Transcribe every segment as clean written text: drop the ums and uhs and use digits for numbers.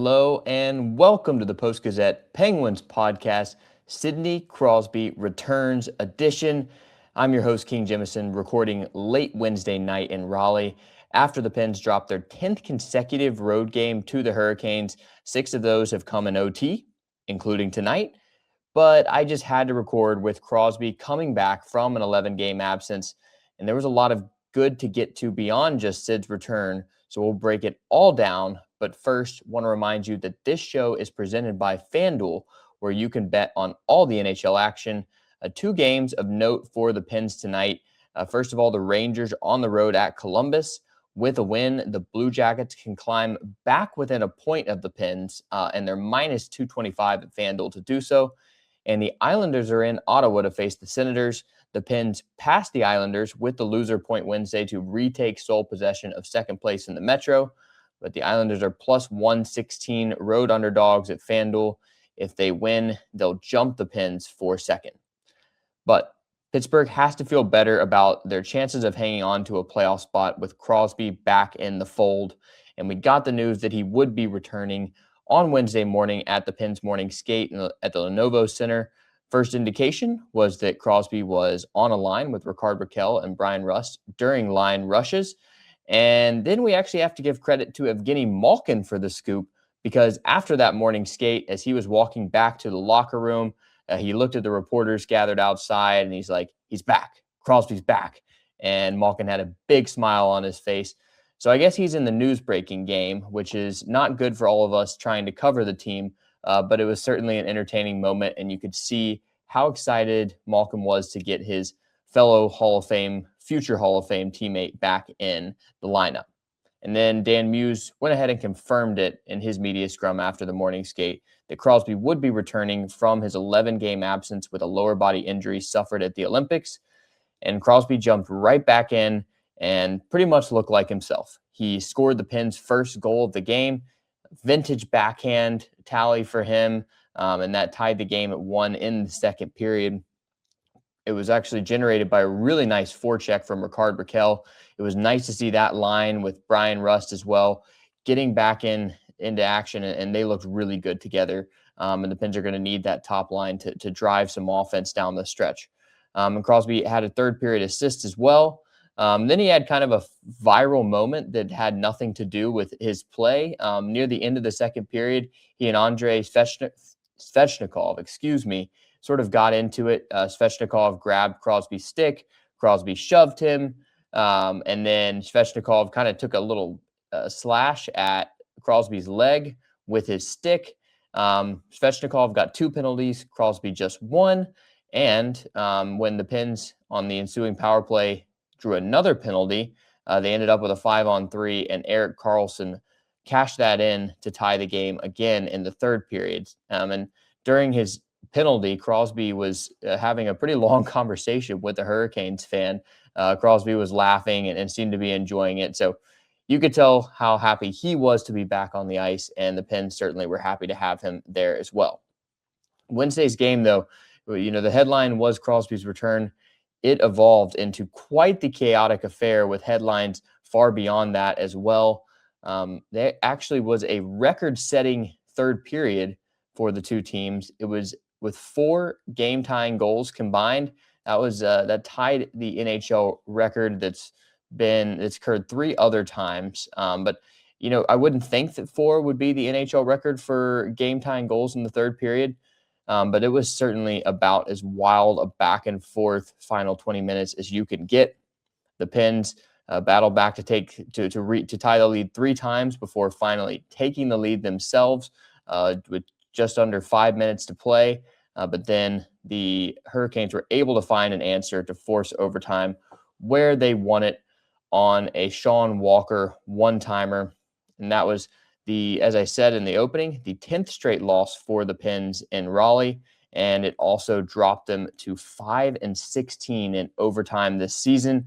Hello and welcome to the Post-Gazette Penguins podcast, Sidney Crosby Returns edition. I'm your host, King Jemison, recording late Wednesday night in Raleigh after the Pens dropped their 10th consecutive road game to the Hurricanes. 6 of those have come in OT, including tonight. But I just had to record with Crosby coming back from an 11-game absence, and there was a lot of good to get to beyond just Sid's return, so we'll break it all down. But first, I want to remind you that this show is presented by FanDuel, where you can bet on all the NHL action. 2 games of note for the Pens tonight. First of all, the Rangers on the road at Columbus. With a win, the Blue Jackets can climb back within a point of the Pens, and they're minus 225 at FanDuel to do so. And the Islanders are in Ottawa to face the Senators. The Pens passed the Islanders with the loser point Wednesday to retake sole possession of second place in the Metro. But the Islanders are plus 116 road underdogs at FanDuel. If they win, they'll jump the Pens for second. But Pittsburgh has to feel better about their chances of hanging on to a playoff spot with Crosby back in the fold. And we got the news that he would be returning on Wednesday morning at the Pens morning skate at the Lenovo Center. First indication was that Crosby was on a line with Rickard Rakell and Brian Rust during line rushes. And then we actually have to give credit to Evgeny Malkin for the scoop, because after that morning skate, as he was walking back to the locker room, he looked at the reporters gathered outside and he's like, he's back. Crosby's back. And Malkin had a big smile on his face. So I guess he's in the news-breaking game, which is not good for all of us trying to cover the team, but it was certainly an entertaining moment, and you could see how excited Malcolm was to get his fellow future Hall of Fame teammate back in the lineup. And then Dan Muse went ahead and confirmed it in his media scrum after the morning skate that Crosby would be returning from his 11-game absence with a lower body injury suffered at the Olympics. And Crosby jumped right back in and pretty much looked like himself. He scored the Pens' first goal of the game, vintage backhand tally for him, and that tied the game at 1 in the second period. It was actually generated by a really nice forecheck from Rickard Rakell. It was nice to see that line with Brian Rust as well, getting back into action, and they looked really good together. And the Pens are going to need that top line to drive some offense down the stretch. And Crosby had a third period assist as well. Then he had kind of a viral moment that had nothing to do with his play. Near the end of the second period, he and Andrei Svechnikov, sort of got into it. Svechnikov grabbed Crosby's stick. Crosby shoved him. And then Svechnikov kind of took a little slash at Crosby's leg with his stick. Svechnikov got 2 penalties. Crosby just 1. And when the Pens on the ensuing power play drew another penalty, they ended up with a 5-on-3, and Erik Karlsson cashed that in to tie the game again in the third period. And during his penalty, Crosby was having a pretty long conversation with the Hurricanes fan. Crosby was laughing and seemed to be enjoying it. So you could tell how happy he was to be back on the ice, and the Pens certainly were happy to have him there as well. Wednesday's game, though, the headline was Crosby's return. It evolved into quite the chaotic affair with headlines far beyond that as well. There actually was a record-setting third period for the two teams. It was with 4 game-tying goals combined. That tied the NHL record that's occurred 3 other times. But I wouldn't think that 4 would be the NHL record for game-tying goals in the third period. But it was certainly about as wild a back and forth final 20 minutes as you can get. The Pens battled back to tie the lead 3 times before finally taking the lead themselves with just under 5 minutes to play. But then the Hurricanes were able to find an answer to force overtime, where they won it on a Sean Walker one-timer. And that was as I said in the opening, the 10th straight loss for the Pens in Raleigh, and it also dropped them to 5-16 in overtime this season.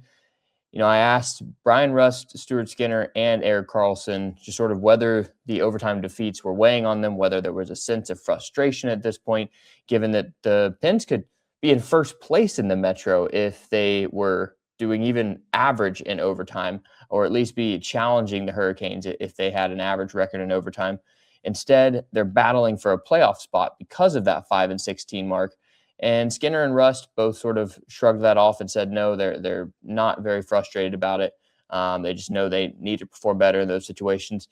I asked Brian Rust, Stuart Skinner, and Erik Karlsson just sort of whether the overtime defeats were weighing on them, whether there was a sense of frustration at this point, given that the Pens could be in first place in the Metro if they were doing even average in overtime, or at least be challenging the Hurricanes if they had an average record in overtime. Instead, they're battling for a playoff spot because of that 5-16 mark. And Skinner and Rust both sort of shrugged that off and said, no, they're not very frustrated about it. They just know they need to perform better in those situations.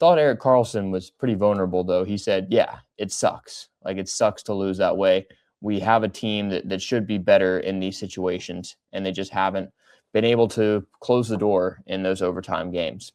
Thought Erik Karlsson was pretty vulnerable, though. He said, yeah, it sucks. Like, it sucks to lose that way. We have a team that should be better in these situations, and they just haven't been able to close the door in those overtime games.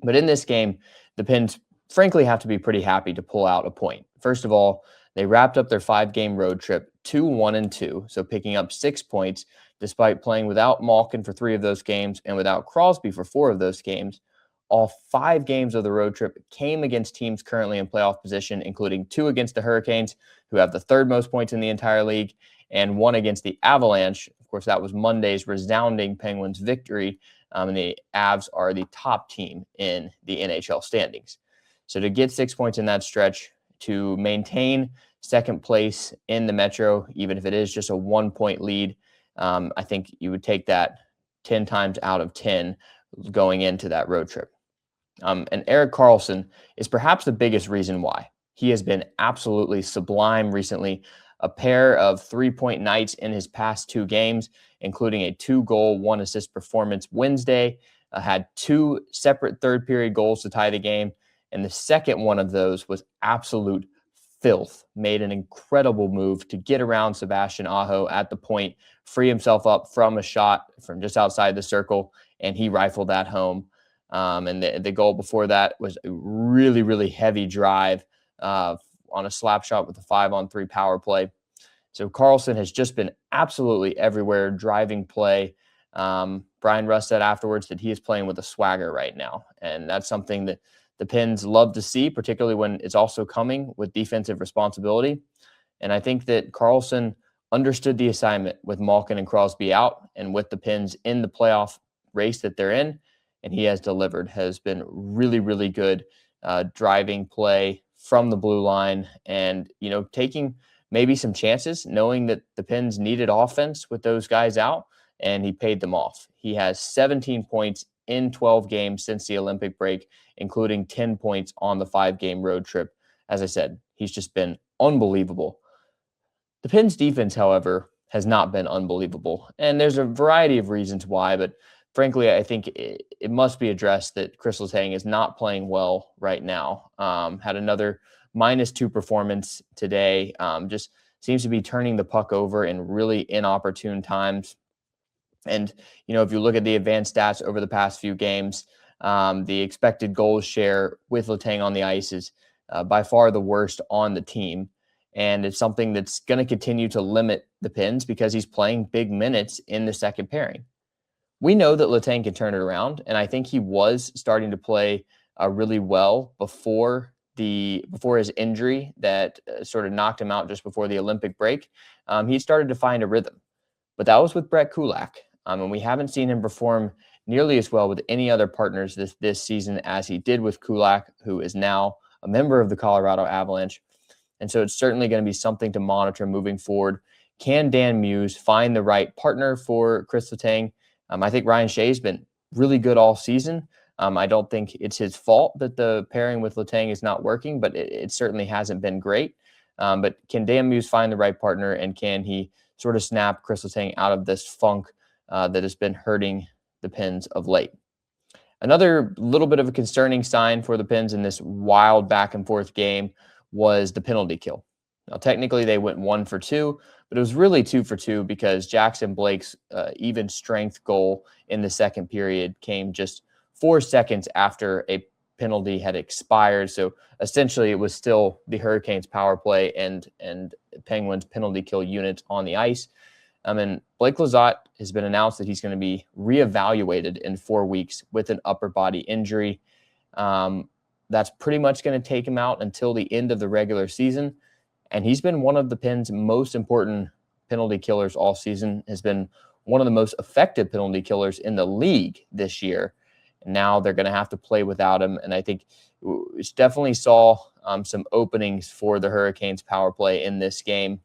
But in this game, the Pens frankly have to be pretty happy to pull out a point. First of all, they wrapped up their 5-game road trip 2-1-2, so picking up 6 points despite playing without Malkin for 3 of those games and without Crosby for 4 of those games. All 5 games of the road trip came against teams currently in playoff position, including 2 against the Hurricanes, who have the 3rd most points in the entire league, and 1 against the Avalanche. Of course, that was Monday's resounding Penguins victory, and the Avs are the top team in the NHL standings. So to get 6 points in that stretch, to maintain second place in the Metro, even if it is just a 1-point lead, I think you would take that 10 times out of 10 going into that road trip. And Erik Karlsson is perhaps the biggest reason why. He has been absolutely sublime recently. A pair of 3-point nights in his past 2 games, including a 2-goal, 1-assist performance Wednesday, had 2 separate third-period goals to tie the game, and the second one of those was absolute filth. Made an incredible move to get around Sebastian Aho at the point, free himself up from a shot from just outside the circle, and he rifled that home. And the goal before that was a really, really heavy drive on a slap shot with a 5-on-3 power play. So Karlsson has just been absolutely everywhere, driving play. Brian Rust said afterwards that he is playing with a swagger right now, and that's something that the Pens love to see, particularly when it's also coming with defensive responsibility. And I think that Karlsson understood the assignment with Malkin and Crosby out and with the Pens in the playoff race that they're in, and he has delivered, has been really, really good driving play from the blue line and, taking maybe some chances, knowing that the Pens needed offense with those guys out, and he paid them off. He has 17 points in 12 games since the Olympic break, including 10 points on the 5-game road trip. As I said, he's just been unbelievable. The Pens defense, however, has not been unbelievable, and there's a variety of reasons why, but frankly, I think it must be addressed that Kris Letang is not playing well right now. Had another -2 performance today. Just seems to be turning the puck over in really inopportune times. And, if you look at the advanced stats over the past few games, the expected goals share with Letang on the ice is by far the worst on the team. And it's something that's going to continue to limit the Pens because he's playing big minutes in the second pairing. We know that Letang can turn it around, and I think he was starting to play really well before his injury that sort of knocked him out just before the Olympic break. He started to find a rhythm, but that was with Brett Kulak. And we haven't seen him perform nearly as well with any other partners this season as he did with Kulak, who is now a member of the Colorado Avalanche. And so it's certainly going to be something to monitor moving forward. Can Dan Muse find the right partner for Kris Letang? I think Ryan Shea's been really good all season. I don't think it's his fault that the pairing with Letang is not working, but it certainly hasn't been great. But can Dan Muse find the right partner, and can he sort of snap Kris Letang out of this funk that has been hurting the Pens of late? Another little bit of a concerning sign for the Pens in this wild back-and-forth game was the penalty kill. Now, technically, they went 1 for 2, but it was really 2 for 2 because Jackson Blake's even strength goal in the second period came just 4 seconds after a penalty had expired. So essentially, it was still the Hurricanes' power play and Penguins' penalty kill units on the ice. And Blake Lizotte has been announced that he's going to be reevaluated in 4 weeks with an upper body injury. That's pretty much going to take him out until the end of the regular season. And he's been one of the Pens' most important penalty killers all season, has been one of the most effective penalty killers in the league this year. And now they're going to have to play without him. And I think we definitely saw some openings for the Hurricanes' power play in this game.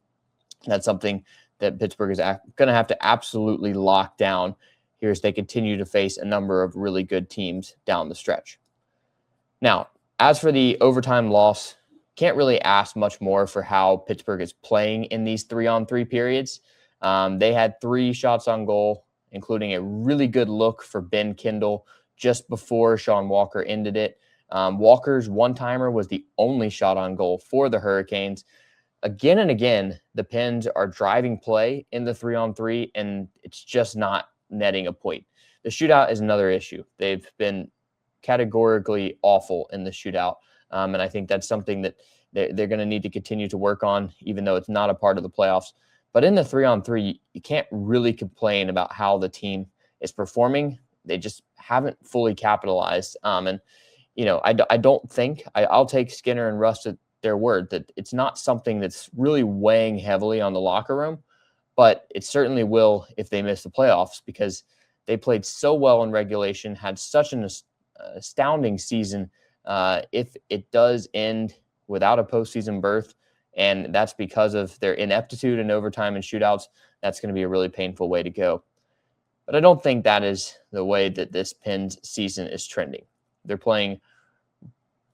That's something that Pittsburgh is going to have to absolutely lock down here as they continue to face a number of really good teams down the stretch. Now, As for the overtime loss, can't really ask much more for how Pittsburgh is playing in these 3-on-3 periods. They had 3 shots on goal, including a really good look for Ben Kindle just before Sean Walker ended it. Walker's one-timer was the only shot on goal for the Hurricanes. Again and again, the Pens are driving play in the 3-on-3, and it's just not netting a point. The shootout is another issue. They've been categorically awful in the shootout, and I think that's something that they're going to need to continue to work on, even though it's not a part of the playoffs. But in the 3-on-3, you can't really complain about how the team is performing. They just haven't fully capitalized. And, I don't think I'll take Skinner and Rust at their word that it's not something that's really weighing heavily on the locker room, but it certainly will if they miss the playoffs, because they played so well in regulation, had such an astounding season. If it does end without a postseason berth, and that's because of their ineptitude in overtime and shootouts, that's going to be a really painful way to go. But I don't think that is the way that this Pens season is trending. They're playing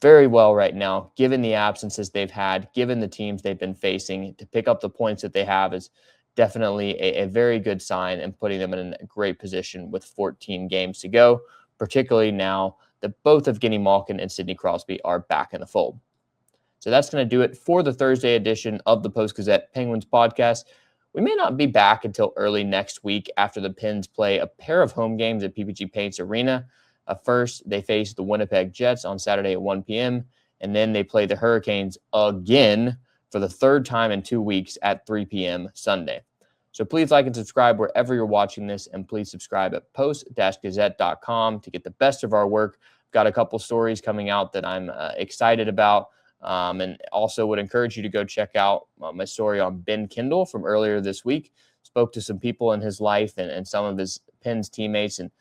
very well right now, given the absences they've had, given the teams they've been facing. To pick up the points that they have is definitely a very good sign, and putting them in a great position with 14 games to go, particularly now that both of Evgeny Malkin and Sidney Crosby are back in the fold. So that's going to do it for the Thursday edition of the Post-Gazette Penguins podcast. We may not be back until early next week after the Pens play a pair of home games at PPG Paints Arena. First, they face the Winnipeg Jets on Saturday at 1 p.m., and then they play the Hurricanes again for the 3rd time in 2 weeks at 3 p.m. Sunday. So please like and subscribe wherever you're watching this, and please subscribe at post-gazette.com to get the best of our work. I've got a couple stories coming out that I'm excited about, and also would encourage you to go check out my story on Ben Kindle from earlier this week. Spoke to some people in his life and some of his Pens teammates, and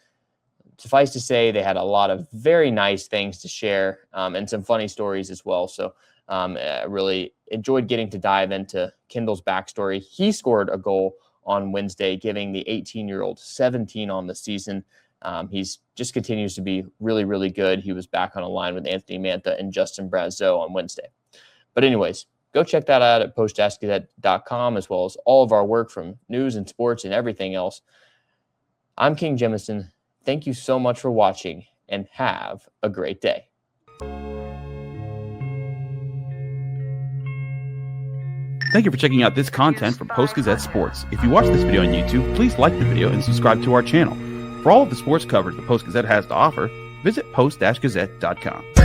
suffice to say, they had a lot of very nice things to share, and some funny stories as well. So I really enjoyed getting to dive into Kindle's backstory. He scored a goal on Wednesday, giving the 18-year-old 17 on the season. He's just continues to be really, really good. He was back on a line with Anthony Mantha and Justin Brazeau on Wednesday. But anyways, go check that out at post-gazette.com, as well as all of our work from news and sports and everything else. I'm King Jemison. Thank you so much for watching, and have a great day. Thank you for checking out this content from Post-Gazette Sports. If you watch this video on YouTube, please like the video and subscribe to our channel. For all of the sports coverage the Post-Gazette has to offer, visit post-gazette.com.